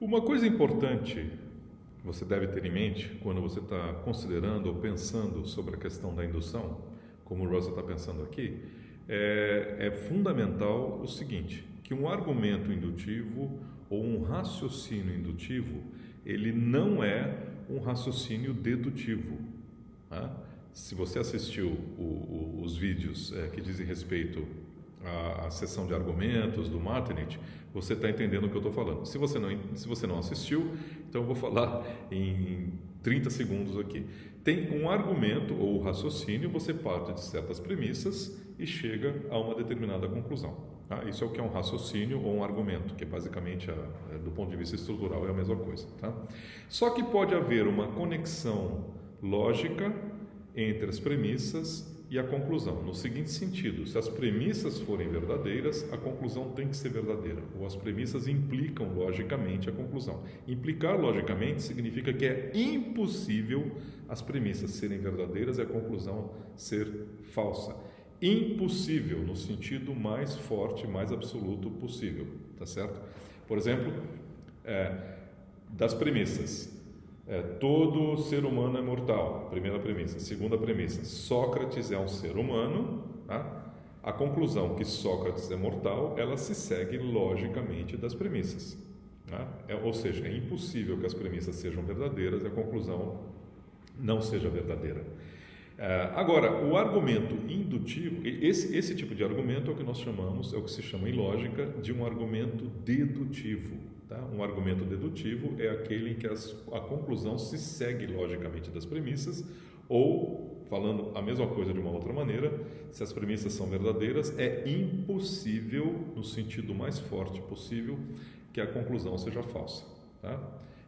Uma coisa importante você deve ter em mente quando você está considerando ou pensando sobre a questão da indução, como o Russell está pensando aqui, é fundamental o seguinte, que um argumento indutivo ou um raciocínio indutivo, ele não é um raciocínio dedutivo. Tá? Se você assistiu os vídeos que dizem respeito à sessão de argumentos do Martinich, você está entendendo o que eu estou falando. Se você não assistiu, então eu vou falar em 30 segundos aqui. Tem um argumento ou raciocínio, você parte de certas premissas e chega a uma determinada conclusão. Tá? Isso é o que é um raciocínio ou um argumento, que basicamente, do ponto de vista estrutural, é a mesma coisa. Tá? Só que pode haver uma conexão lógica entre as premissas e a conclusão, no seguinte sentido: se as premissas forem verdadeiras, a conclusão tem que ser verdadeira, ou as premissas implicam logicamente a conclusão. Implicar logicamente significa que é impossível as premissas serem verdadeiras e a conclusão ser falsa. Impossível no sentido mais forte, mais absoluto possível, tá certo? Por exemplo, das premissas. Todo ser humano é mortal, primeira premissa. Segunda premissa, Sócrates é um ser humano. Tá? A conclusão que Sócrates é mortal, ela se segue logicamente das premissas. Tá? Ou seja, é impossível que as premissas sejam verdadeiras e a conclusão não seja verdadeira. Agora, o argumento indutivo, esse tipo de argumento é o que nós chamamos, é o que se chama em lógica de um argumento dedutivo. Tá? Um argumento dedutivo é aquele em que a conclusão se segue logicamente das premissas, ou, falando a mesma coisa de uma outra maneira, se as premissas são verdadeiras, é impossível, no sentido mais forte possível, que a conclusão seja falsa. Tá?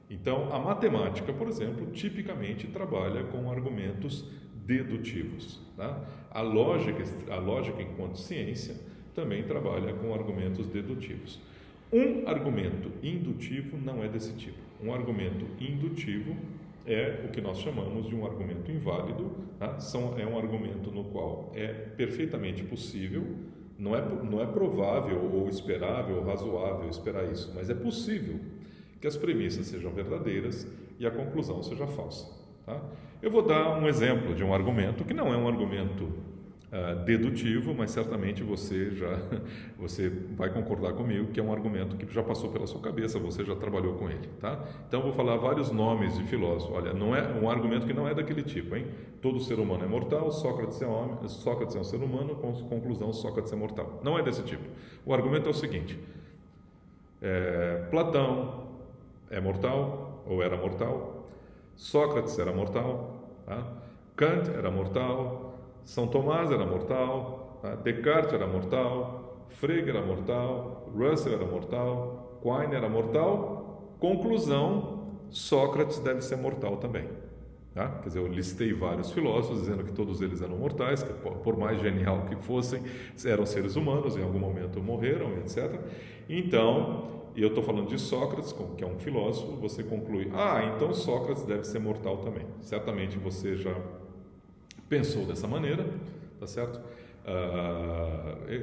Então, a matemática, por exemplo, tipicamente trabalha com argumentos dedutivos. Tá? A lógica enquanto ciência também trabalha com argumentos dedutivos. Um argumento indutivo não é desse tipo. Um argumento indutivo é o que nós chamamos de um argumento inválido. Tá? É um argumento no qual é perfeitamente possível, não é provável ou esperável ou razoável esperar isso, mas é possível que as premissas sejam verdadeiras e a conclusão seja falsa. Tá? Eu vou dar um exemplo de um argumento que não é um argumento dedutivo, mas certamente você vai concordar comigo que é um argumento que já passou pela sua cabeça, você já trabalhou com ele. Tá? Então eu vou falar vários nomes de filósofos. Olha, não é um argumento que não é daquele tipo, hein? Todo ser humano é mortal, Sócrates é homem, Sócrates é um ser humano, conclusão, Sócrates é mortal. Não é desse tipo. O argumento é o seguinte: Platão é mortal ou era mortal, Sócrates era mortal, tá? Kant era mortal, São Tomás era mortal, tá? Descartes era mortal, Frege era mortal, Russell era mortal, Quine era mortal. Conclusão: Sócrates deve ser mortal também. Tá? Quer dizer, eu listei vários filósofos dizendo que todos eles eram mortais, que por mais genial que fossem, eram seres humanos, em algum momento morreram, etc. Então, e eu estou falando de Sócrates, que é um filósofo, você conclui: então Sócrates deve ser mortal também. Certamente você já pensou dessa maneira, tá certo?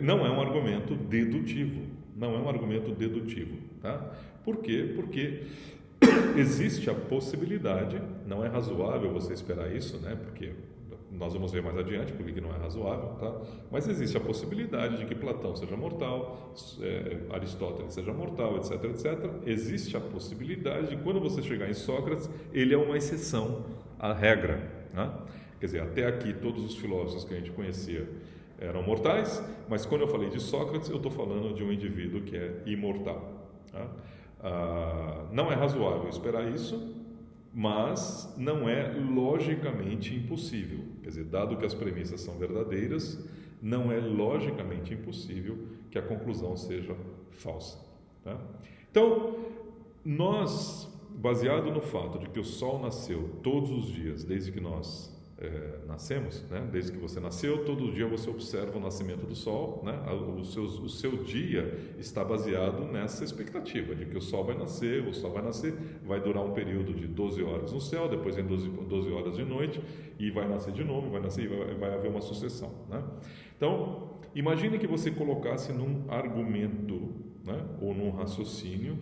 Não é um argumento dedutivo, não é um argumento dedutivo, tá? Por quê? Porque existe a possibilidade, não é razoável você esperar isso, né? Porque nós vamos ver mais adiante porque que não é razoável, tá? Mas existe a possibilidade de que Platão seja mortal, Aristóteles seja mortal, etc, etc. Existe a possibilidade de, quando você chegar em Sócrates, ele é uma exceção à regra, né? Quer dizer, até aqui todos os filósofos que a gente conhecia eram mortais, mas quando eu falei de Sócrates, eu estou falando de um indivíduo que é imortal. Tá? Não é razoável esperar isso, mas não é logicamente impossível. Quer dizer, dado que as premissas são verdadeiras, não é logicamente impossível que a conclusão seja falsa. Tá? Então, nós, baseado no fato de que o Sol nasceu todos os dias, desde que nós nascemos, né? Desde que você nasceu, todo dia você observa o nascimento do Sol, né? O seu dia está baseado nessa expectativa de que o Sol vai nascer, vai durar um período de 12 horas no céu, depois em 12 horas de noite, e vai nascer de novo, vai nascer e vai haver uma sucessão, né? Então, imagine que você colocasse num argumento, né? Ou num raciocínio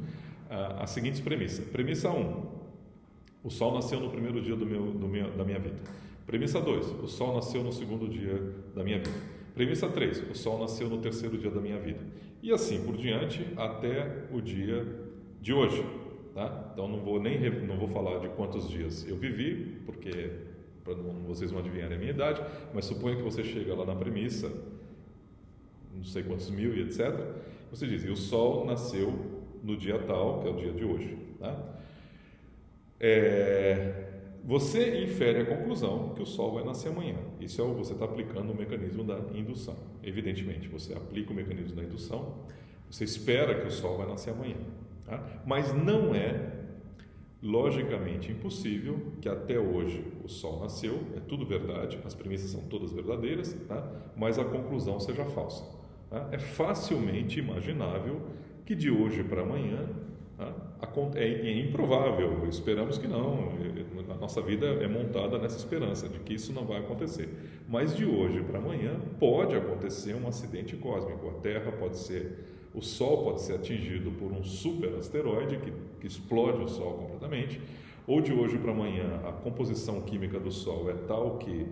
as seguintes premissas. Premissa 1, o Sol nasceu no primeiro dia da minha vida. Premissa 2, o Sol nasceu no segundo dia da minha vida. Premissa 3, o Sol nasceu no terceiro dia da minha vida. E assim por diante até o dia de hoje. Tá? Então não vou falar de quantos dias eu vivi, porque para vocês não adivinharem a minha idade, mas suponha que você chega lá na premissa, não sei quantos mil e etc. Você diz, e o Sol nasceu no dia tal, que é o dia de hoje. Tá? Você infere a conclusão que o Sol vai nascer amanhã. Isso você está aplicando o mecanismo da indução. Evidentemente, você aplica o mecanismo da indução, você espera que o Sol vai nascer amanhã. Tá? Mas não é logicamente impossível que até hoje o Sol nasceu, é tudo verdade, as premissas são todas verdadeiras, tá? Mas a conclusão seja falsa. Tá? É facilmente imaginável que de hoje para amanhã, tá? É improvável, esperamos que não, a nossa vida é montada nessa esperança de que isso não vai acontecer, mas de hoje para amanhã pode acontecer um acidente cósmico, a Terra pode ser, o Sol pode ser atingido por um super asteroide que explode o Sol completamente, ou de hoje para amanhã a composição química do Sol é tal que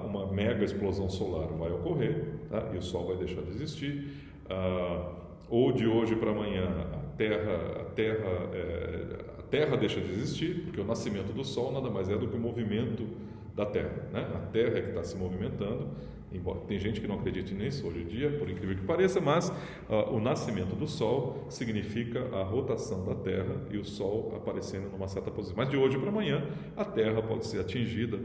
uma mega explosão solar vai ocorrer, tá? E o Sol vai deixar de existir, ou de hoje para amanhã a Terra deixa de existir, porque o nascimento do Sol nada mais é do que o movimento da Terra, né? A Terra é que está se movimentando, embora tem gente que não acredite nisso hoje em dia, por incrível que pareça, mas o nascimento do Sol significa a rotação da Terra e o Sol aparecendo numa certa posição. Mas de hoje para amanhã a Terra pode ser atingida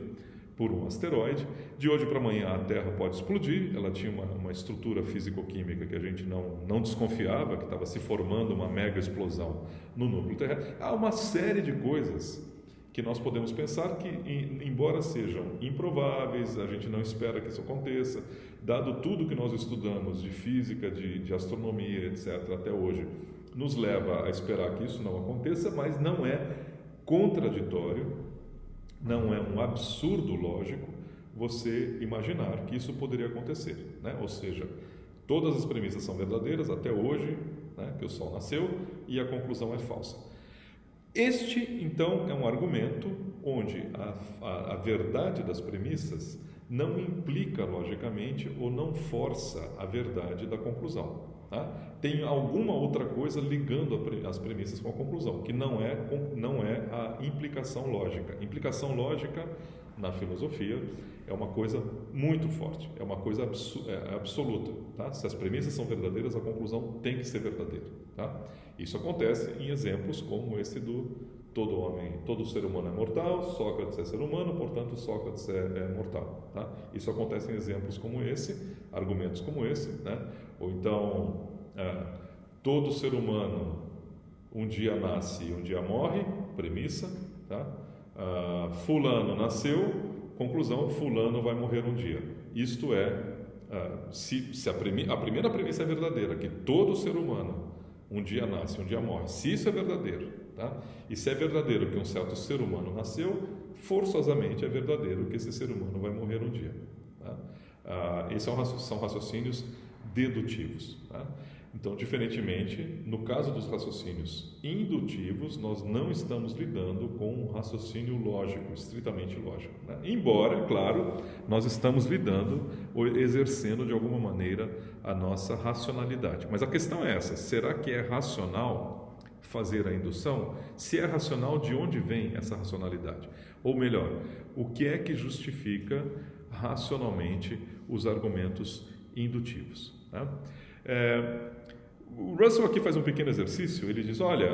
por um asteroide, de hoje para amanhã a Terra pode explodir, ela tinha uma estrutura físico-química que a gente não desconfiava, que estava se formando uma mega explosão no núcleo terrestre. Há uma série de coisas que nós podemos pensar que, embora sejam improváveis, a gente não espera que isso aconteça, dado tudo que nós estudamos de física, de astronomia, etc., até hoje, nos leva a esperar que isso não aconteça, mas não é contraditório, não é um absurdo lógico você imaginar que isso poderia acontecer, né? Ou seja, todas as premissas são verdadeiras até hoje, né, que o Sol nasceu, e a conclusão é falsa. Este, então, é um argumento onde a verdade das premissas não implica, logicamente, ou não força a verdade da conclusão. Tá? Tem alguma outra coisa ligando as premissas com a conclusão, que não é a implicação lógica. Implicação lógica, na filosofia, é uma coisa muito forte, é uma coisa absoluta. Tá? Se as premissas são verdadeiras, a conclusão tem que ser verdadeira. Tá? Isso acontece em exemplos como esse do todo ser humano é mortal, Sócrates é ser humano, portanto Sócrates é mortal. Tá? Isso acontece em exemplos como esse, argumentos como esse, né? Ou então todo ser humano um dia nasce e um dia morre, premissa, tá? Fulano nasceu, conclusão, fulano vai morrer um dia. Isto é, se a primeira premissa é verdadeira, que todo ser humano um dia nasce, um dia morre, se isso é verdadeiro, tá? E se é verdadeiro que um certo ser humano nasceu, forçosamente é verdadeiro que esse ser humano vai morrer um dia. Tá? Esses são raciocínios dedutivos. Tá? Então, diferentemente, no caso dos raciocínios indutivos, nós não estamos lidando com um raciocínio lógico, estritamente lógico. Né? Embora, claro, nós estamos lidando ou exercendo de alguma maneira a nossa racionalidade. Mas a questão é essa: será que é racional fazer a indução? Se é racional, de onde vem essa racionalidade? Ou melhor, o que é que justifica racionalmente os argumentos indutivos? Tá? O Russell aqui faz um pequeno exercício. Ele diz: olha,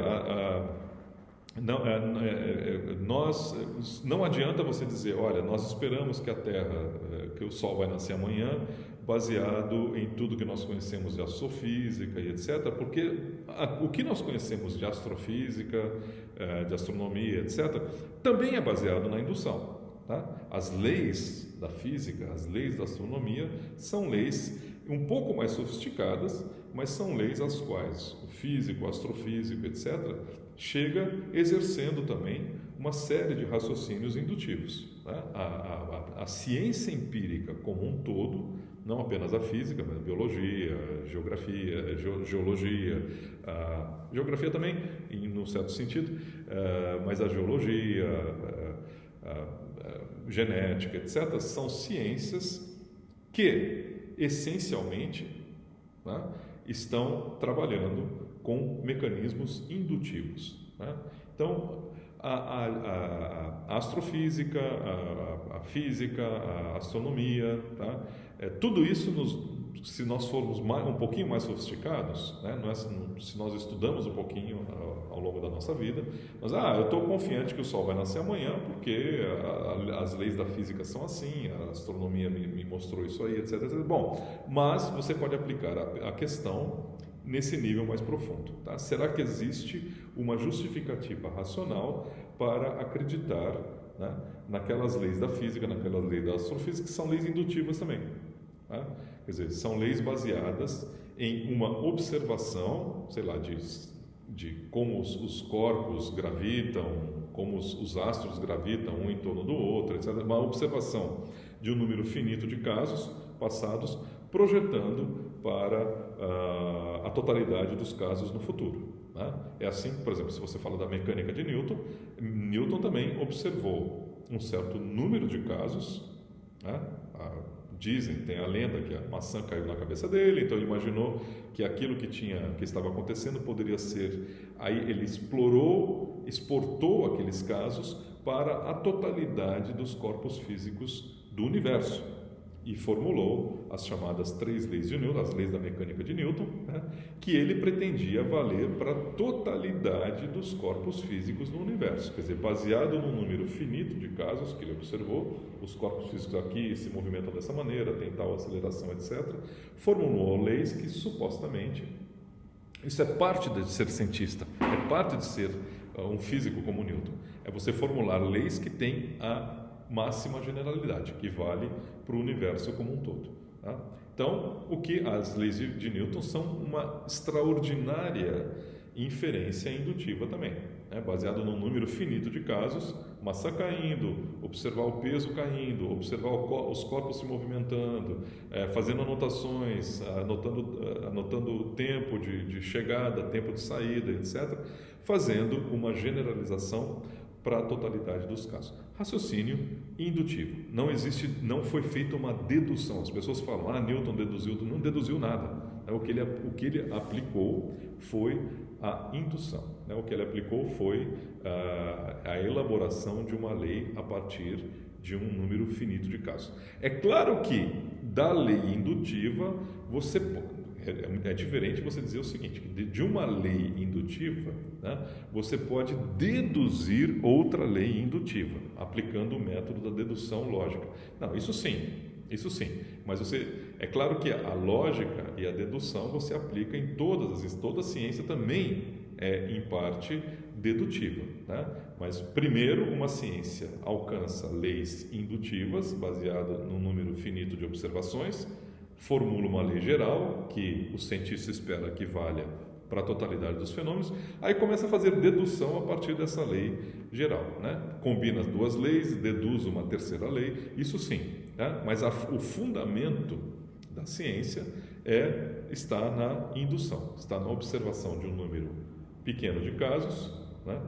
não adianta você dizer, olha, nós esperamos que a Terra, que o Sol vai nascer amanhã, baseado em tudo que nós conhecemos de astrofísica e etc., porque o que nós conhecemos de astrofísica, de astronomia, etc., também é baseado na indução. Tá? As leis da física, as leis da astronomia, são leis um pouco mais sofisticadas, mas são leis às quais o físico, o astrofísico, etc., chega exercendo também uma série de raciocínios indutivos. Tá? A ciência empírica como um todo não apenas a física, mas a biologia, a geografia, geologia, a geografia também, num certo sentido, mas a geologia, a genética, etc., são ciências que, essencialmente, né, estão trabalhando com mecanismos indutivos. Né? Então, a astrofísica, a física, a astronomia, tá? Tudo isso, se nós formos um pouquinho mais sofisticados, né? Se nós estudamos um pouquinho ao longo da nossa vida, nós, eu estou confiante que o Sol vai nascer amanhã porque as leis da física são assim, a astronomia me mostrou isso aí, etc, etc. Bom, mas você pode aplicar a questão nesse nível mais profundo. Tá? Será que existe uma justificativa racional para acreditar, né, naquelas leis da física, naquelas leis da astrofísica, que são leis indutivas também? Tá? Quer dizer, são leis baseadas em uma observação, sei lá, de como os corpos gravitam, como os astros gravitam um em torno do outro, etc. Uma observação de um número finito de casos passados, projetando para a totalidade dos casos no futuro. Né? É assim, por exemplo, se você fala da mecânica de Newton, Newton também observou um certo número de casos. Né? Dizem, tem a lenda que a maçã caiu na cabeça dele, então ele imaginou que aquilo que estava acontecendo poderia ser. Aí ele exportou aqueles casos para a totalidade dos corpos físicos do universo e formulou as chamadas 3 leis de Newton, as leis da mecânica de Newton, né, que ele pretendia valer para a totalidade dos corpos físicos no universo. Quer dizer, baseado num número finito de casos que ele observou, os corpos físicos aqui se movimentam dessa maneira, tem tal aceleração, etc., formulou leis que supostamente... Isso é parte de ser cientista, é parte de ser um físico como Newton. É você formular leis que têm a máxima generalidade, que vale para o universo como um todo. Tá? Então, as leis de Newton são uma extraordinária inferência indutiva também, né? Baseado num número finito de casos, maçã caindo, observar o peso caindo, observar os corpos se movimentando, fazendo anotações, anotando o tempo de chegada, tempo de saída, etc., fazendo uma generalização para a totalidade dos casos. Raciocínio indutivo. Não foi feita uma dedução. As pessoas falam, Newton deduziu, não deduziu nada. O que ele aplicou foi a indução. O que ele aplicou foi a elaboração de uma lei a partir de um número finito de casos. É claro que da lei indutiva é diferente você dizer o seguinte, que de uma lei indutiva, né, você pode deduzir outra lei indutiva, aplicando o método da dedução lógica. Não, isso sim, mas é claro que a lógica e a dedução você aplica em toda a ciência também é, em parte, dedutiva. Né? Mas, primeiro, uma ciência alcança leis indutivas, baseada num número finito de observações, formula uma lei geral, que o cientista espera que valha para a totalidade dos fenômenos, aí começa a fazer dedução a partir dessa lei geral. Né? Combina as duas leis, deduz uma terceira lei, isso sim. Né? Mas o fundamento da ciência está na indução, está na observação de um número pequeno de casos. Né?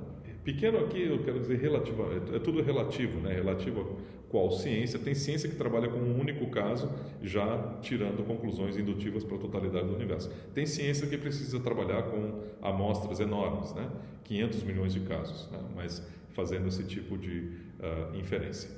Pequeno aqui eu quero dizer relativo, é tudo relativo, né? Relativo a qual ciência. Tem ciência que trabalha com um único caso, já tirando conclusões indutivas para a totalidade do universo. Tem ciência que precisa trabalhar com amostras enormes, né? 500 milhões de casos, né? Mas fazendo esse tipo de inferência.